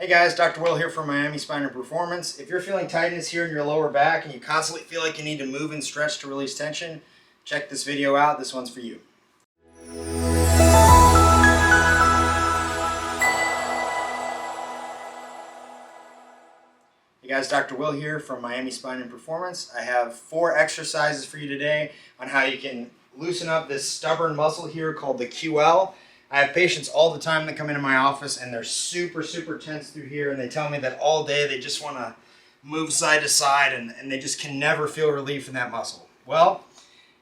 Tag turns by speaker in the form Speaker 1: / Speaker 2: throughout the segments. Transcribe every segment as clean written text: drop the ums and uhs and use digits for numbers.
Speaker 1: Hey guys, Dr. Will here from Miami Spine and Performance. If you're feeling tightness here in your lower back and you constantly feel like you need to move and stretch to release tension, check this video out. This one's for you. Hey guys, Dr. Will here from Miami Spine and Performance. I have 4 exercises for you today on how you can loosen up this stubborn muscle here called the QL. I have patients all the time that come into my office and they're super tense through here, and they tell me that all day they just want to move side to side and they just can never feel relief in that muscle. Well,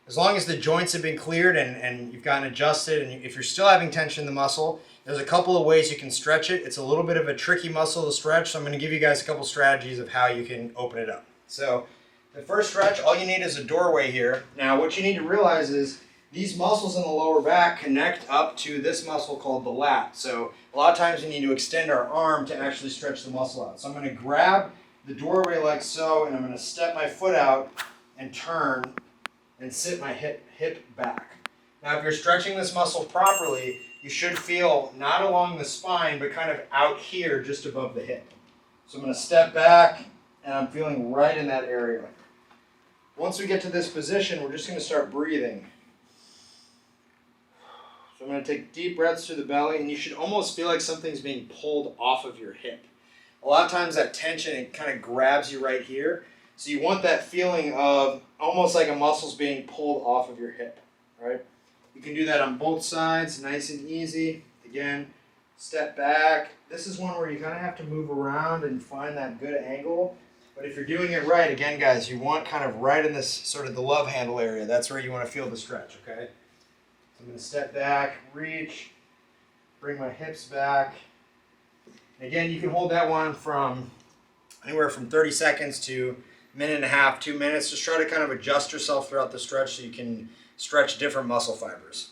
Speaker 1: as long as the joints have been cleared and you've gotten adjusted, and if you're still having tension in the muscle, there's a couple of ways you can stretch it. It's a little bit of a tricky muscle to stretch, so I'm going to give you guys a couple strategies of how you can open it up. So the first stretch, all you need is a doorway here. Now what you need to realize is these muscles in the lower back connect up to this muscle called the lat. So a lot of times we need to extend our arm to actually stretch the muscle out. So I'm going to grab the doorway like so, and I'm going to step my foot out and turn and sit my hip back. Now if you're stretching this muscle properly, you should feel not along the spine, but kind of out here just above the hip. So I'm going to step back and I'm feeling right in that area. Once we get to this position, we're just going to start breathing. So I'm going to take deep breaths through the belly, and you should almost feel like something's being pulled off of your hip. A lot of times that tension, it kind of grabs you right here. So you want that feeling of almost like a muscle's being pulled off of your hip, right? You can do that on both sides, nice and easy. Again, step back. This is one where you kind of have to move around and find that good angle. But if you're doing it right, again, guys, you want kind of right in this sort of the love handle area. That's where you want to feel the stretch, okay? I'm going to step back, reach, bring my hips back. And again, you can hold that one from anywhere from 30 seconds to a minute and a half, 2 minutes. Just try to kind of adjust yourself throughout the stretch so you can stretch different muscle fibers.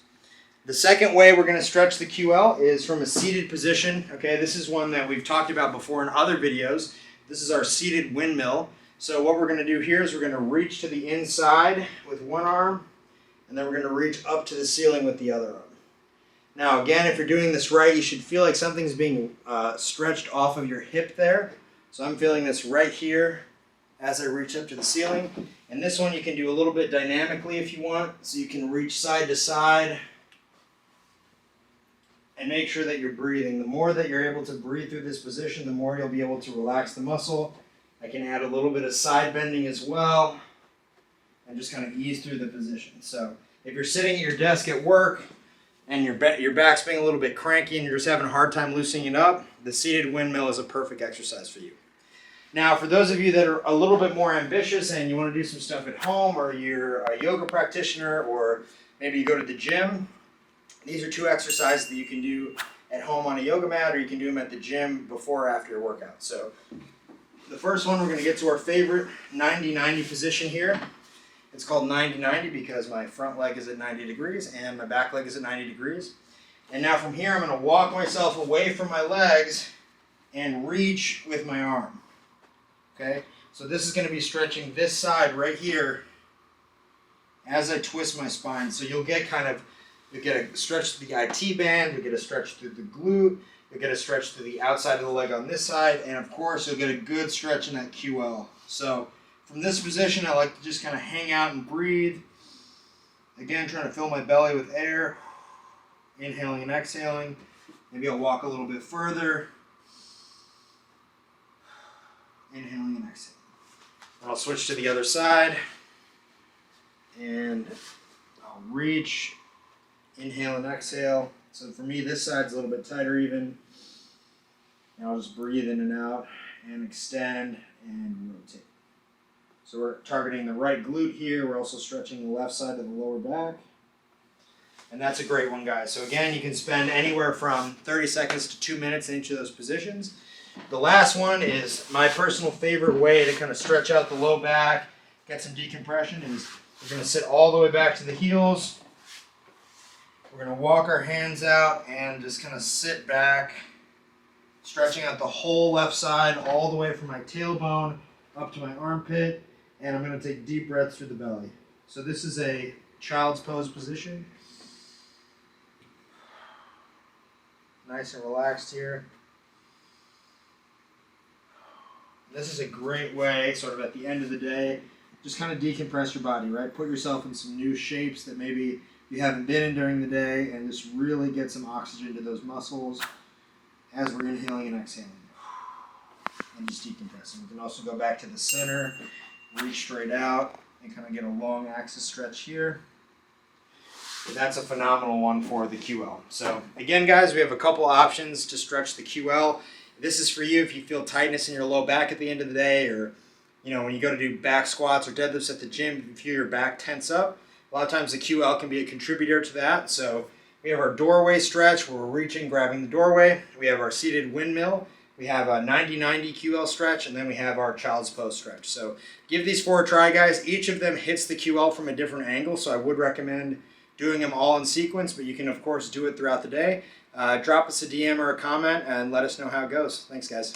Speaker 1: The second way we're going to stretch the QL is from a seated position. Okay, this is one that we've talked about before in other videos. This is our seated windmill. So what we're going to do here is we're going to reach to the inside with one arm, and then we're going to reach up to the ceiling with the other arm. Now again, if you're doing this right, you should feel like something's being stretched off of your hip there. So I'm feeling this right here as I reach up to the ceiling. And this one you can do a little bit dynamically if you want. So you can reach side to side and make sure that you're breathing. The more that you're able to breathe through this position, the more you'll be able to relax the muscle. I can add a little bit of side bending as well, and just kind of ease through the position. So if you're sitting at your desk at work and your back's being a little bit cranky and you're just having a hard time loosening it up, the seated windmill is a perfect exercise for you. Now, for those of you that are a little bit more ambitious and you want to do some stuff at home, or you're a yoga practitioner, or maybe you go to the gym, these are 2 exercises that you can do at home on a yoga mat, or you can do them at the gym before or after your workout. So the first one, we're going to get to our favorite 90-90 position here. It's called 90-90 because my front leg is at 90 degrees and my back leg is at 90 degrees. And now from here, I'm going to walk myself away from my legs and reach with my arm. Okay? So this is going to be stretching this side right here as I twist my spine. So you'll get a stretch through the IT band, you'll get a stretch through the glute, you'll get a stretch through the outside of the leg on this side, and of course you'll get a good stretch in that QL. So from this position, I like to just kind of hang out and breathe. Again, trying to fill my belly with air. Inhaling and exhaling. Maybe I'll walk a little bit further. Inhaling and exhaling. And I'll switch to the other side. And I'll reach. Inhale and exhale. So for me, this side's a little bit tighter even. And I'll just breathe in and out and extend and rotate. So we're targeting the right glute here. We're also stretching the left side of the lower back. And that's a great one, guys. So again, you can spend anywhere from 30 seconds to 2 minutes in each of those positions. The last one is my personal favorite way to kind of stretch out the low back, get some decompression, is we're going to sit all the way back to the heels. We're going to walk our hands out and just kind of sit back, stretching out the whole left side all the way from my tailbone up to my armpit. And I'm going to take deep breaths through the belly. So this is a child's pose position. Nice and relaxed here. This is a great way, sort of at the end of the day, just kind of decompress your body, right? Put yourself in some new shapes that maybe you haven't been in during the day, and just really get some oxygen to those muscles as we're inhaling and exhaling. And just decompressing. We can also go back to the center, reach straight out, and kind of get a long axis stretch here. That's a phenomenal one for the QL. So again, guys, we have a couple options to stretch the QL. This is for you if you feel tightness in your low back at the end of the day, or when you go to do back squats or deadlifts at the gym, if you feel your back tense up. A lot of times the QL can be a contributor to that. So we have our doorway stretch where we're reaching, grabbing the doorway. We have our seated windmill. We have a 90-90 QL stretch, and then we have our child's pose stretch. So give these 4 a try, guys. Each of them hits the QL from a different angle, so I would recommend doing them all in sequence, but you can, of course, do it throughout the day. Drop us a DM or a comment and let us know how it goes. Thanks, guys.